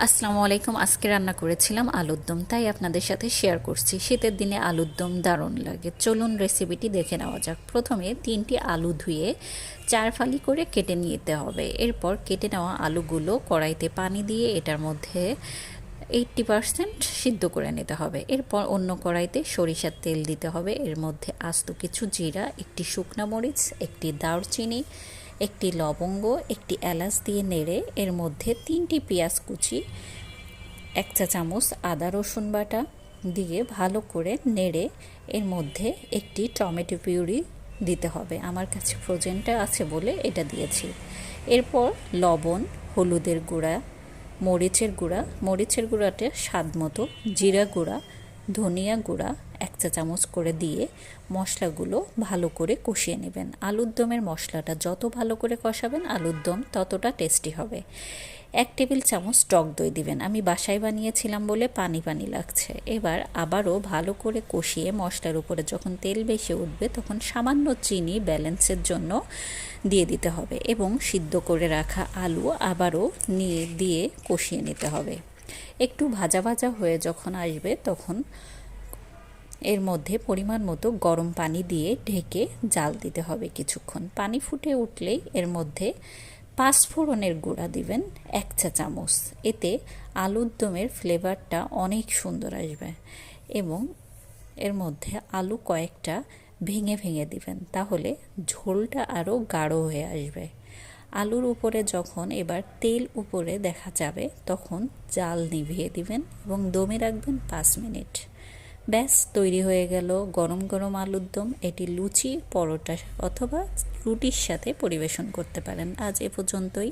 আসসালামু আলাইকুম। আজকে রান্না করেছিলাম আলুর দম, তাই আপনাদের সাথে শেয়ার করছি। শীতের দিনে আলুর দম দারুণ লাগে। চলুন রেসিপিটি দেখে নেওয়া যাক। প্রথমে 3টি আলু ধুয়ে 4 ফালি করে কেটে নিতে হবে। এরপর কেটে নেওয়া আলুগুলো কড়াইতে পানি দিয়ে এটার মধ্যে 80% সিদ্ধ করে নিতে হবে। এরপর অন্য কড়াইতে সরিষার তেল দিতে হবে। এর মধ্যে আস্ত কিছু জিরা, একটি শুকনো মরিচ, একটি দারচিনি, একটি লবঙ্গ, একটি এলাচ দিয়ে নেড়ে এর মধ্যে 3টি পেঁয়াজ কুচি, 1 চা চামচ আদা রসুন বাটা দিয়ে ভালো করে নেড়ে এর মধ্যে একটি টমেটো পিউরি দিতে হবে। আমার কাছে ফ্রোজেনটা আছে বলে এটা দিয়েছি। এরপর লবণ, হলুদের গুঁড়া, মরিচের গুঁড়াটা স্বাদ মতো, জিরা গুঁড়া, ধনিয়া গুঁড়া 1 চা চামচ করে দিয়ে মশলাগুলো ভালো করে কষিয়ে নেবেন। আলুর দমের মশলাটা যত ভালো করে কষাবেন আলুর দম ততটা টেস্টি হবে। 1 টেবিল চামচ টক দই দিবেন। আমি বাসায় বানিয়েছিলাম বলে পানি পানি লাগছে। এবার আবারও ভালো করে কষিয়ে মশলার উপরে যখন তেল বেশি উঠবে তখন সামান্য চিনি ব্যালেন্সের জন্য দিয়ে দিতে হবে এবং সিদ্ধ করে রাখা আলু আবারও দিয়ে কষিয়ে নিতে হবে। একটু ভাজা ভাজা হয়ে যখন আসবে তখন এর মধ্যে পরিমাণ মতো গরম পানি দিয়ে ঢেকে জাল দিতে হবে কিছুক্ষণ। পানি ফুটে উঠলেই এর মধ্যে 5 ফোড়নের গুঁড়া দিবেন 1 চা চামচ। এতে আলুর দমের ফ্লেভারটা অনেক সুন্দর আসবে এবং এর মধ্যে আলু কয়েকটা ভেঙে ভেঙে দিবেন, তাহলে ঝোলটা আরও গাঢ় হয়ে আসবে। আলুর উপরে যখন এবার তেল উপরে দেখা যাবে তখন জাল নিভিয়ে দিবেন এবং দমে রাখবেন 5 মিনিট। ব্যাস তৈরি হয়ে গেল গরম গরম আলুর দম। এটি লুচি, পরোটা অথবা রুটির সাথে পরিবেশন করতে পারেন। আজ এ পর্যন্তই।